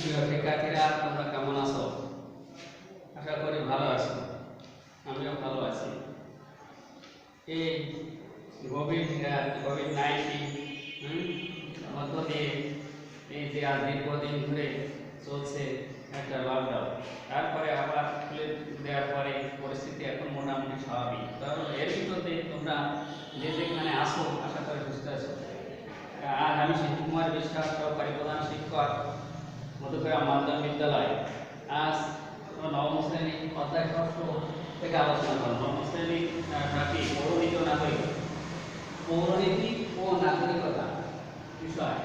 প্রিয় শিক্ষার্থীরা, তোমরা কেমন আছো? আশা করি ভালো আছো। আমিও ভালো আছি। এই কোভিড-19 মধ্য দিয়ে এই যে আজ দীর্ঘদিন ধরে চলছে একটা লকডাউন, তারপরে আবার খুলে দেওয়ার পরে পরিস্থিতি এখন মোটামুটি স্বাভাবিক। কারণ এর ভিতরে তোমরা যে যেখানে আসো আশা করি সুস্থ আছো। আজ আমি শিবকুমার বিশ্বাস, সহকারী প্রধান শিক্ষক, মধুগ্রাম মাধ্যমিক বিদ্যালয়। আজ নবম শ্রেণী অধ্যায় ষষ্ঠ থেকে আলোচনা করব। নবম শ্রেণী পৌরনীতি ও নাগরিকতা বিষয়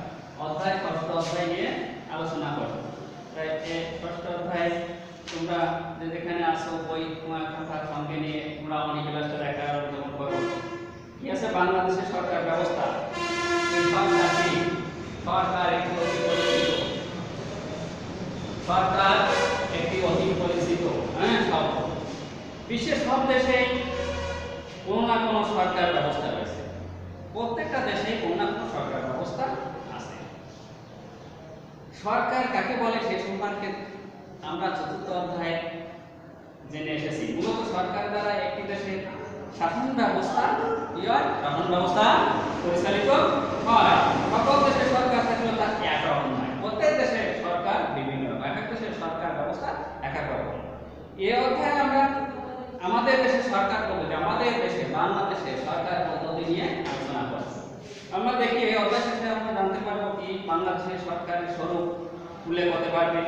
অধ্যায় ষষ্ঠ অধ্যায় নিয়ে আলোচনা করব। তাই ষষ্ঠ অধ্যায় তোমরা যেখানে আসো বই খাতার সঙ্গে নিয়ে তোমরা অনেক ক্লাসে দেখা যেমন করো। কি আছে? বাংলাদেশের সরকার ব্যবস্থা। সরকার একটি অধিক পরিচিত শব্দ। বিশ্বের সব দেশেই কোনো না কোনো সরকার ব্যবস্থা রয়েছে। প্রত্যেকটা দেশে কোনো না কোনো সরকার ব্যবস্থা আছে। সরকার কাকে বলে সে সম্পর্কে আমরা চতুর্থ অধ্যায়ে জেনে এসেছি। মূলত সরকার দ্বারা একটি দেশের শাসন ব্যবস্থা পরিচালিত হয়। সকল দেশের সরকার থাকলে তা একরকম নয়। প্রত্যেক দেশের সরকার বিভিন্ন রকম, এক এক দেশের সরকার ব্যবস্থা এক এক রকম। এই অধ্যায়ে আমরা আমাদের দেশের সরকার পদ্ধতি, আমাদের দেশে বাংলাদেশের সরকার পদ্ধতি নিয়ে আলোচনা করব। আমরা দেখি এই অধ্যায় শেষে আমরা জানতে পারবো কি বাংলাদেশের সরকারের স্বরূপ উল্লেখ হতে পারবে,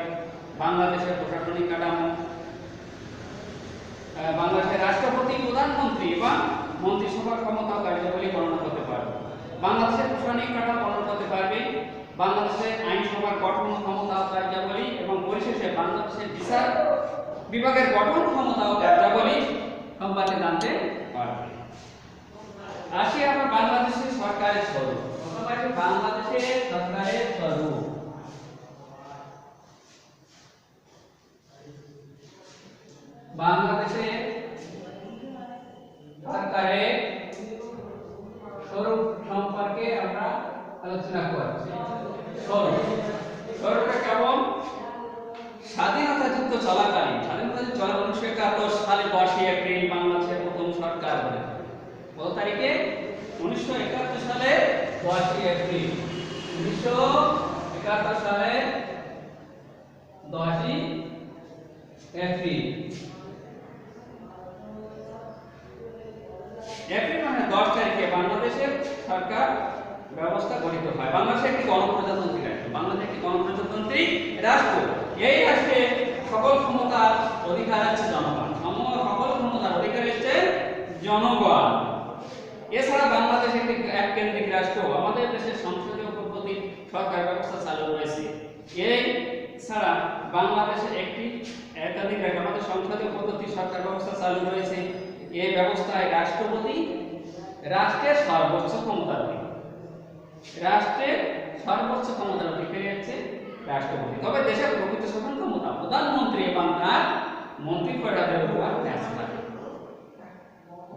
বাংলাদেশের প্রশাসনিক কাঠামো, বাংলাদেশের রাষ্ট্রপতি, প্রধানমন্ত্রী এবং মন্ত্রিসভার ক্ষমতা ও কার্যাবলী বর্ণনা করতে পারবে, বাংলাদেশের প্রশাসনিক কাঠামো বর্ণনা করতে পারবে, বাংলাদেশের আইনসভার গঠন ক্ষমতা ও কার্যাবলী এবং পরিশেষে বাংলাদেশের বিচার বিভাগের গঠন ক্ষমতা ও কার্যাবলী সম্পর্কে জানতে পারবে। আসি আমরা বাংলাদেশের সরকারের স্বরূপ। বাংলাদেশের সরকারের স্বরূপ। বাংলাদেশের সরকারের স্বরূপ সম্পর্কে আমরা আলোচনা করছি। স্বরূপটা কেমন? স্বাধীনতা যুদ্ধ চলাকালীন 1971 সালে 10 এপ্রিল বাংলাদেশের প্রথম সরকার গঠন। কত তারিখে? 1971 সালে 10 এপ্রিল। 1971 সালে 10 এপ্রিল। এপ্রিল মানে 10 তারিখে বাংলাদেশের সরকার ব্যবস্থা গঠিত হয়। বাংলাদেশ একটি গণপ্রজাতন্ত্রী রাষ্ট্র। বাংলাদেশ একটি গণপ্রজাতন্ত্রী রাষ্ট্র। এই রাষ্ট্রে সকল ক্ষমতার অধিকার আছে জনগণ। সকল ক্ষমতার অধিকার হচ্ছে জনগণ। এছাড়া বাংলাদেশ একটি এককেন্দ্রিক রাষ্ট্র। আমাদের দেশের সংসদীয় পদ্ধতি সরকার ব্যবস্থা চালু রয়েছে। এই ছাড়া বাংলাদেশে একটি একাধিক আমাদের সংসদীয় পদ্ধতি সরকার ব্যবস্থা চালু রয়েছে। এই ব্যবস্থায় রাষ্ট্রপতি রাষ্ট্রের সর্বোচ্চ ক্ষমতার অধিকারী। রাষ্ট্রের সর্বোচ্চ ক্ষমতার অধিকারী হচ্ছে রাষ্ট্রপতি। তবে দেশের প্রকৃত শাসন ক্ষমতা প্রধানমন্ত্রী এবং তার মন্ত্রিপরিষদের উপর ন্যস্ত থাকে।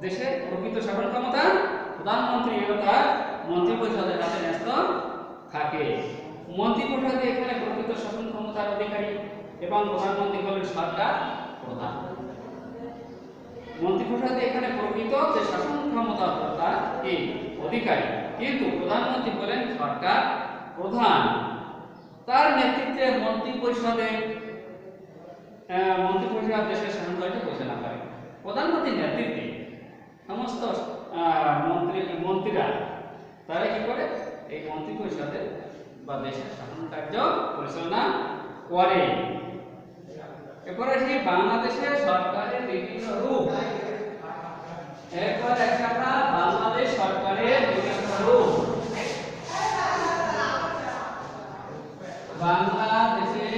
দেশের প্রকৃত শাসন ক্ষমতা প্রধানমন্ত্রী এবং তার মন্ত্রিপরিষদের কাছে ন্যস্ত থাকে। মন্ত্রিপরিষদে এখানে প্রকৃত শাসন ক্ষমতার অধিকারী এবং প্রধানমন্ত্রী হলেন সরকার প্রধান। মন্ত্রিপরিষদে এখানে প্রকৃত যে শাসন ক্ষমতা তার এই অধিকারী, কিন্তু প্রধানমন্ত্রী হলেন সরকার প্রধান। তার নেতৃত্বে মন্ত্রিপরিষদ দেশের শাসন কার্য পরিচালনা করে। প্রধানমন্ত্রীর নেতৃত্বে সমস্ত মন্ত্রীরা তারা কি করে? এই মন্ত্রিপরিষদের বা দেশের শাসন কার্য পরিচালনা করে। এরপরে আসি বাংলাদেশের সরকারের বিভিন্ন রূপ। এরপর একটা বাংলাদেশ সরকারের বিভিন্ন রূপ। বাংলাদেশের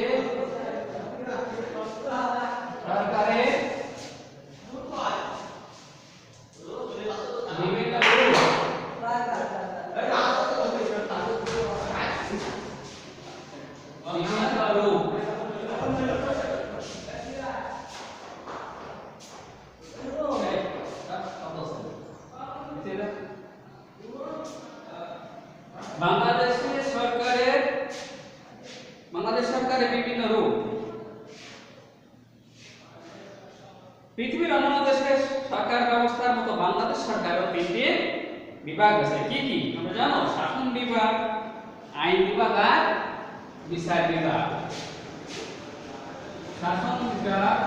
সরকারের বিভিন্ন রূপ। বাংলাদেশ সরকারের বিভিন্ন রূপ। পৃথিবীর অন্যান্য দেশের সরকার ব্যবস্থার মতো বাংলাদেশ সরকারও তিনটি বিভাগ আছে। কি কি তোমরা জানো? শাসন বিভাগ, আইন বিভাগ আর বিচার বিভাগ। শাসন বিভাগ,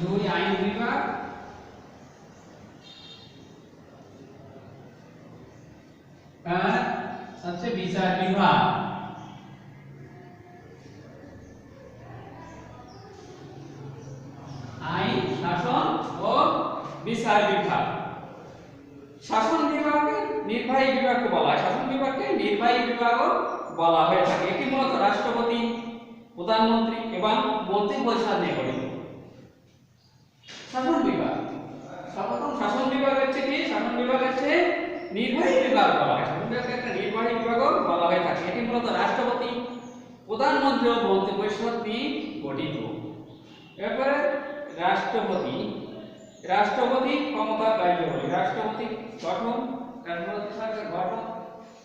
দুই আইন বিভাগ, আর হচ্ছে বিচার বিভাগ। আইন, শাসন ও বিচার বিভাগ। শাসন বিভাগকে নির্বাহী বিভাগকে বলা হয়, শাসন বিভাগকে নির্বাহী বিভাগও বলা হয়ে থাকে। এটি মূলত রাষ্ট্রপতি, প্রধানমন্ত্রী এবং মন্ত্রিপরিষদ নিয়ে গঠিত। শাসন বিভাগ, সর্বপ্রথম শাসন বিভাগ হচ্ছে কি? শাসন বিভাগ হচ্ছে নির্বাহী বিভাগ বলা হয়। শাসন বিভাগকে একটা নির্বাহী বিভাগও বলা হয়ে থাকে। এটি মূলত রাষ্ট্রপতি, প্রধানমন্ত্রী ও মন্ত্রিপরিষদ নিয়ে গঠিত। এরপরে রাষ্ট্রপতি, রাষ্ট্রপতি ক্ষমতা কার্যাবলী। রাষ্ট্রপতি গঠন, রাষ্ট্রপতি সরকার গঠন,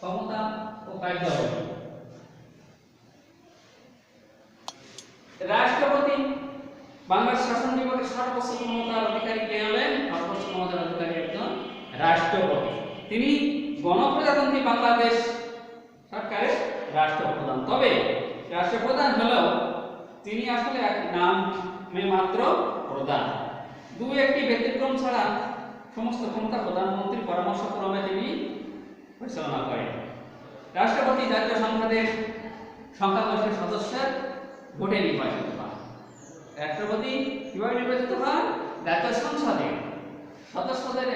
ক্ষমতা ও কার্যাবলী। রাষ্ট্রপতি বাংলাদেশ শাসন বিভাগের সর্বোচ্চ ক্ষমতার অধিকারী কে হলেন? সর্বোচ্চ ক্ষমতার অধিকারী একজন রাষ্ট্রপতি। তিনি গণপ্রজাতন্ত্রী বাংলাদেশ সরকারের রাষ্ট্রপ্রধান। তবে রাষ্ট্রপ্রধান হলেও তিনি আসলে এক নামে মাত্র প্রধান। দুই একটি ব্যতিক্রম ছাড়া সমস্ত ক্ষমতা প্রধানমন্ত্রীর পরামর্শক্রমে তিনি পরিচালনা করেন। রাষ্ট্রপতি জাতীয় সংসদের সংখ্যাগরিষ্ঠ সদস্যের ভোটে নির্বাচিত হন। রাষ্ট্রপতি কিভাবে নির্বাচিত হন? জাতীয় সংসদে সদস্যদের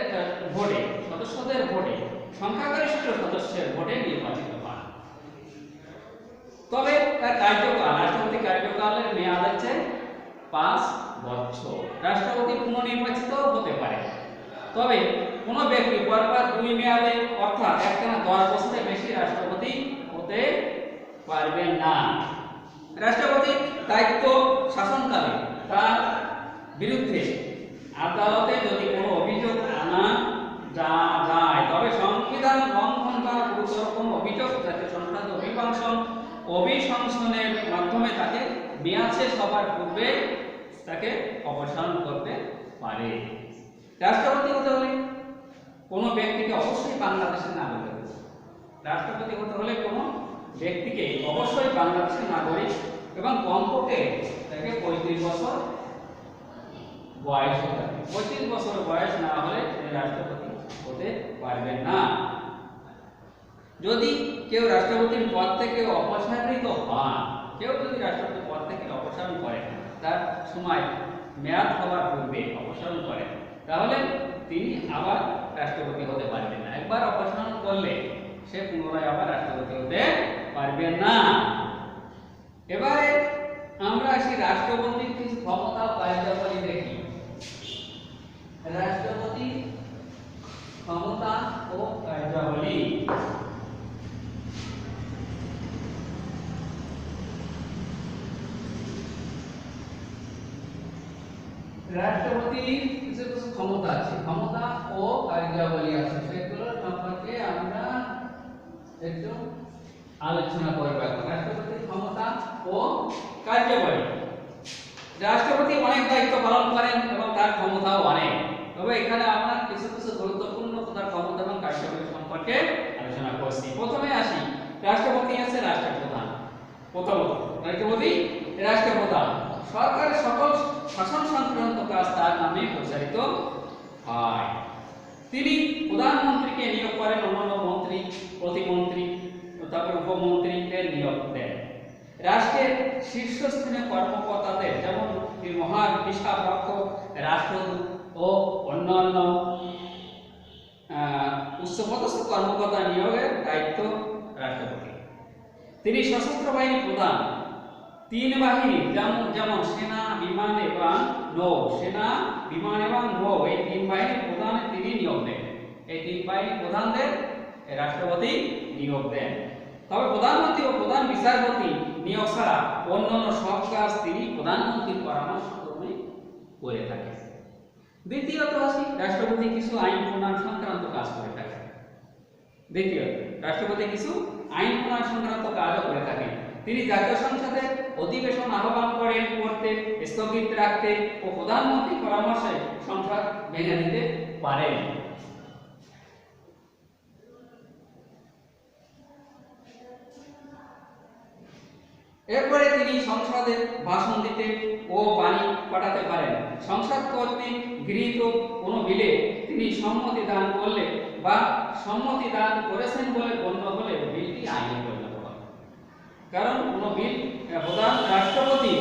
ভোটে সংখ্যাগরিষ্ঠ সদস্যের ভোটে নির্বাচিত হন। তবে তার কার্যকাল, রাষ্ট্রপতি কার্যকালের মেয়াদ হচ্ছে 5 বছর। রাষ্ট্রপতি পুনর্নির্বাচিত হতে পারে, তবে কোন ব্যক্তি পরপর 2 মেয়াদে অর্থাৎ একটানা 10 বছরের বেশি রাষ্ট্রপতি হতে পারবেন না। রাষ্ট্রপতির দায়িত্ব শাসনকালে তার বিরুদ্ধে আদালতে যদি কোনো অভিযোগ আনা যায়, তবে সংবিধান লঙ্ঘন বা গুরুতর কোনো অভিযোগ জাতীয় সংসদে অভিশংসনের মাধ্যমে তাকে মেয়াদ শেষ হবার পূর্বে তাকে অপসারণ করতে পারে। রাষ্ট্রপতি হতে হলে কোনো ব্যক্তিকে অবশ্যই বাংলাদেশের নাগরিক হতে হবে। রাষ্ট্রপতি হতে হলে কোনো ব্যক্তিকে অবশ্যই বাংলাদেশের নাগরিক এবং কমপক্ষে তাকে 35 বছর বয়স হতে হবে। 35 বছর বয়স না হলে তিনি রাষ্ট্রপতি হতে পারবেন না। যদি কেউ রাষ্ট্রপতির পদ থেকে অপসারিত হন, কেউ যদি রাষ্ট্রপতির পদ থেকে অপসারণ করেন, তার সময় মেয়াদ হওয়ার পূর্বে অপসারণ করেন, তাহলে তিনি আবার রাষ্ট্রপতি হতে পারবেন না। একবার অপসারণ করলে সে পুনরায় আবার রাষ্ট্রপতি হতে পারবেন না। এবারে আমরা আসি রাষ্ট্রপতির কিছু ক্ষমতা ও কার্যাবলী দেখি। রাষ্ট্রপতি ক্ষমতা ও কার্যাবলী। রাষ্ট্রপতির কিছু কিছু ক্ষমতা আছে, ক্ষমতা ও কার্যাবলী আছে, সেগুলোর সম্পর্কে আমরা একটু আলোচনা করব। রাষ্ট্রপতির ক্ষমতা ও কার্যাবলী। রাষ্ট্রপতি অনেক দায়িত্ব পালন করেন এবং তার ক্ষমতাও অনেক। তবে এখানে আমরা কিছু কিছু গুরুত্বপূর্ণ তার ক্ষমতা এবং কার্যাবলী সম্পর্কে আলোচনা করছি। প্রথমে আসি, রাষ্ট্রপতি আছে রাষ্ট্রপ্রধান। প্রথমত রাষ্ট্রপতি রাষ্ট্রপ্রধান। সরকারের সকল শাসন সংক্রান্ত কাজ তার নামে পরিচালিত হয়। তিনি প্রধানমন্ত্রীকে নিয়োগ করেন, অন্যান্য মন্ত্রী, প্রতিমন্ত্রী, তারপর উপমন্ত্রীদের নিয়োগ দেন। রাষ্ট্রের শীর্ষস্থানীয় কর্মকর্তাদের যেমন মহান হিসাবরক্ষক, রাষ্ট্রদূত ও অন্যান্য উচ্চপদস্থ কর্মকর্তা নিয়োগের দায়িত্ব রাষ্ট্রপতি। তিনি সশস্ত্র বাহিনী প্রধান। 3 বাহিনী যেমন সেনা, বিমান এবং নৌ, সেনা, বিমান এবং নৌ, এই 3 বাহিনীর প্রধান তিনি নিয়োগ দেন। এই 3 বাহিনীর প্রধানদের রাষ্ট্রপতি নিয়োগ দেন। তবে প্রধানমন্ত্রী ও প্রধান বিচারপতি নিয়োগ ছাড়া অন্যান্য সব কাজ তিনি প্রধানমন্ত্রীর পরামর্শক্রমে করে থাকেন। দ্বিতীয়ত আসি, রাষ্ট্রপতি কিছু আইন প্রণয়ন সংক্রান্ত কাজ করে থাকেন। দ্বিতীয়, রাষ্ট্রপতি কিছু আইন প্রণয়ন সংক্রান্ত কাজও করে থাকেন। তিনি জাতীয় সংসদের অধিবেশন আহ্বান করেন, করতে, স্থগিত রাখতে ও প্রধানমন্ত্রীর পরামর্শে সংসদ ভেঙে দিতে পারেন। এরপরে তিনি সংসদে ভাষণ দিতে ও বাণী পাঠাতে পারেন। সংসদ কর্তৃক গৃহীত কোনো বিলে তিনি সম্মতি দান করলে বা সম্মতি দান করেছেন বলে গণ্য হলে বিলটি আইনে পরিণত হয়। কারণ কোনো বিল প্রধান রাষ্ট্রপতি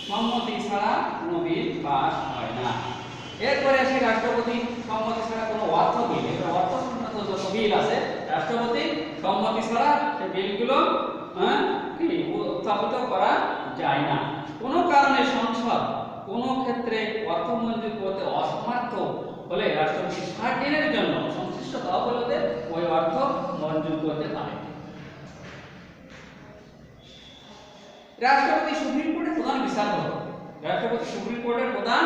সম্মতি ছাড়া কোনো বিল পাস হয় না। এরপরে আসি রাষ্ট্রপতি সম্মতি ছাড়া কোনো অর্থ বিল, অর্থ সংক্রান্ত যত বিল আছে রাষ্ট্রপতি সম্মতি ছাড়া সেই বিলগুলো উত্থাপিত করা যায় না। কোনো কারণে সংসদ কোনো ক্ষেত্রে অর্থ মঞ্জুর করতে অসমর্থ হলে রাষ্ট্রপতি 60 দিনের জন্য সংশ্লিষ্ট তহবিলতে ওই অর্থ মঞ্জুর করতে পারে। রাষ্ট্রপতি সুপ্রিম কোর্টের প্রধান বিচারপতি। রাষ্ট্রপতি সুপ্রিম কোর্টের প্রধান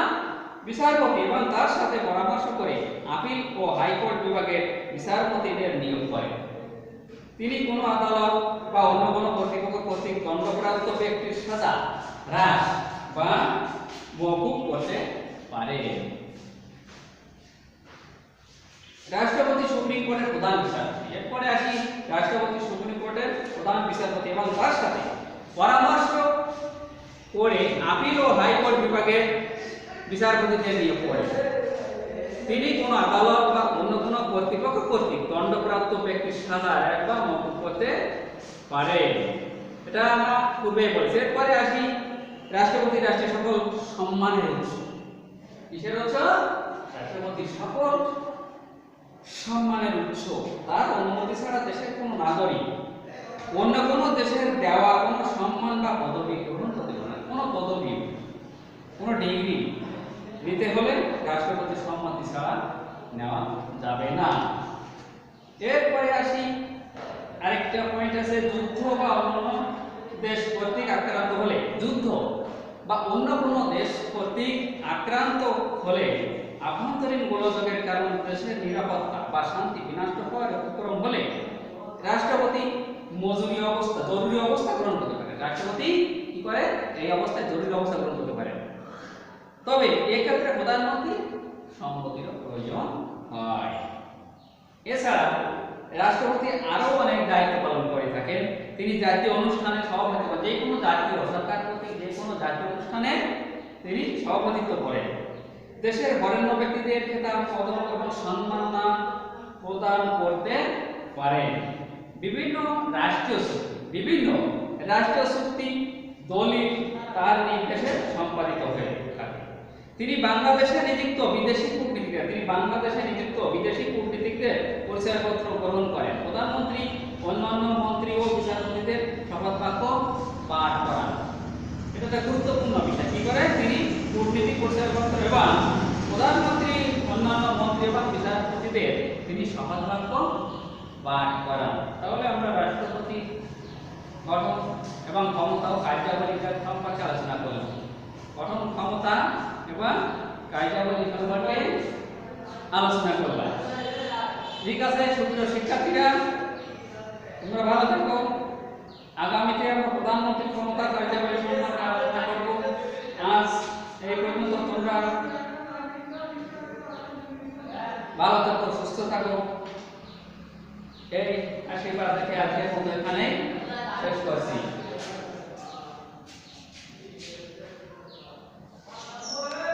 বিচারপতি এবং তার সাথে পরামর্শ করে আপিল ও হাইকোর্ট বিভাগের বিচারপতিদের নিয়োগ করেন। তিনি কোনো আদালত বা অন্য কোনো কর্তৃপক্ষ কর্তৃক দণ্ডপ্রাপ্ত ব্যক্তির সাজা হ্রাস বা মওকুফ করতে পারেন। রাষ্ট্রপতি সুপ্রিম কোর্টের প্রধান বিচারপতি। এরপরে আসি রাষ্ট্রপতি সুপ্রিম কোর্টের প্রধান বিচারপতি এবং তার সাথে পরামর্শ করে আপিল ও হাইকোর্ট বিভাগের বিচারপতিদের নিয়োগ করেন। তিনি কোনো আদালত বা অন্য কোনো কর্তৃপক্ষ কর্তৃক দণ্ডপ্রাপ্ত ব্যক্তির সাজা হ্রাস বা মওকুফ করতে পারেন। এটা আমরা পূর্বে বলেছি। এরপরে আসি রাষ্ট্রপতি রাষ্ট্রের সকল সম্মানের উৎস। কিসের উৎস? রাষ্ট্রপতির সকল সম্মানের উৎস। তার অনুমতি ছাড়া দেশের কোনো নাগরিক অন্য কোনো দেশের দেওয়া কোনো সম্মান বা পদবি গ্রহণ করতে পারে না। কোনো পদবি, কোনো ডিগ্রি নিতে হলে রাষ্ট্রপতির সম্মতি ছাড়া নেওয়া যাবে না। এরপরে আসি আরেকটা পয়েন্ট আছে, যুদ্ধ বা অন্য দেশ কর্তৃক আক্রান্ত হলে, যুদ্ধ বা অন্য কোনো দেশ কর্তৃক আক্রান্ত হলে আভ্যন্তরীণ গোলযোগের কারণে দেশের নিরাপত্তা বা শান্তি বিনষ্ট হওয়ার উপক্রম হলে রাষ্ট্রপতি জরুরি অবস্থা গ্রহণ করতে পারে। রাষ্ট্রপতি কি করে? এই অবস্থায় জরুরি অবস্থা গ্রহণ করতে পারে। তবে এক্ষেত্রে প্রধানমন্ত্রী সম্মতির প্রয়োজন হয়। এছাড়া রাষ্ট্রপতি আরো অনেক দায়িত্ব পালন করে থাকেন। তিনি জাতীয় অনুষ্ঠানে সভাপতিত্ব, যে কোনো জাতীয় সরকার কর্তৃক যে কোনো জাতীয় অনুষ্ঠানে তিনি সভাপতিত্ব করেন। দেশের বরেণ্য ব্যক্তিদের খেতাব, পদক এবং সম্মাননা প্রদান করতে পারেন। বিভিন্ন রাষ্ট্রীয় চুক্তি দলিল তার নির্দেশে সম্পাদিত হয়ে থাকে। তিনি বাংলাদেশে নিযুক্ত বিদেশি কূটনীতিকদের পরিচয়পত্র গ্রহণ করেন। প্রধানমন্ত্রী অন্যান্য মন্ত্রী ও বিচারপতিদের শপথ বাক্য পাঠ করান। এটা একটা গুরুত্বপূর্ণ বিষয়। কি করে? তিনি কূটনীতিক পরিচয়পত্র এবং প্রধানমন্ত্রী অন্যান্য মন্ত্রী এবং বিচারপতিদের তিনি শপথ বাক্য পাঠ করান। তাহলে আমরা রাষ্ট্রপতি গঠন এবং ক্ষমতা ও কার্যাবলী সম্পর্কে আলোচনা করলাম। গঠন, ক্ষমতা এবং কার্যাবলী সম্পর্কে আলোচনা করলাম। ঠিক আছে সুপ্রিয় শিক্ষার্থীরা, তোমরা ভালো থাকো। আগামীতে আমরা প্রধানমন্ত্রীর ক্ষমতা কার্যাবলী সম্পর্কে আলোচনা করব। আজ এই পর্যন্ত। তোমরা ভালো থাকো, সুস্থ থাকো। এই আশীর্বাদ রেখে আজকের মতো এখানে